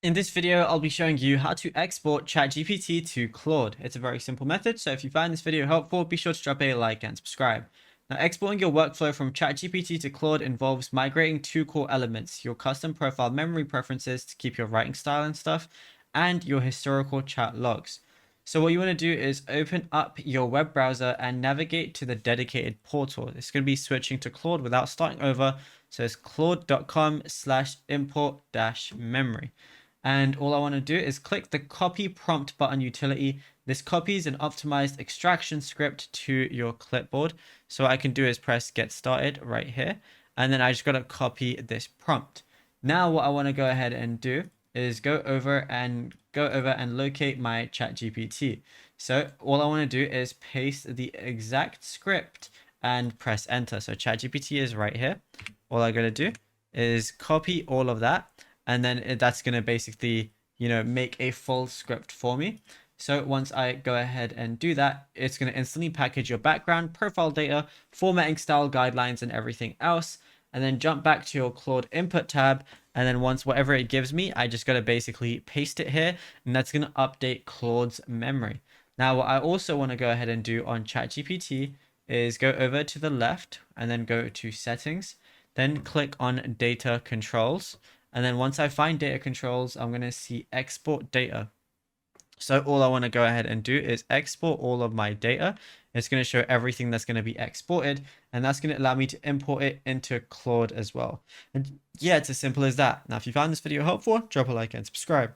In this video, I'll be showing you how to export ChatGPT to Claude. It's a very simple method, so if you find this video helpful, be sure to drop a like and subscribe. Now, exporting your workflow from ChatGPT to Claude involves migrating two core elements: your custom profile memory preferences to keep your writing style and stuff, and your historical chat logs. So what you want to do is open up your web browser and navigate to the dedicated portal. It's going to be switching to Claude without starting over. So it's claude.com/import-memory. And all I want to do is click the copy prompt button utility. This copies an optimized extraction script to your clipboard. So what I can do is press get started right here. And then I just got to copy this prompt. Now what I want to go ahead and do is go over and locate my chat GPT. So all I want to do is paste the exact script and press enter. So chat GPT is right here. All I got to do is copy all of that, and then that's going to basically, make a full script for me. So once I go ahead and do that, it's going to instantly package your background, profile data, formatting style guidelines, and everything else. And then jump back to your Claude input tab. And then once whatever it gives me, I just got to basically paste it here, and that's going to update Claude's memory. Now, what I also want to go ahead and do on ChatGPT is go over to the left and then go to settings, then click on data controls. And then once I find data controls, I'm going to see export data. So all I want to go ahead and do is export all of my data. It's going to show everything that's going to be exported, and that's going to allow me to import it into Claude as well. And yeah, it's as simple as that. Now, if you found this video helpful, drop a like and subscribe.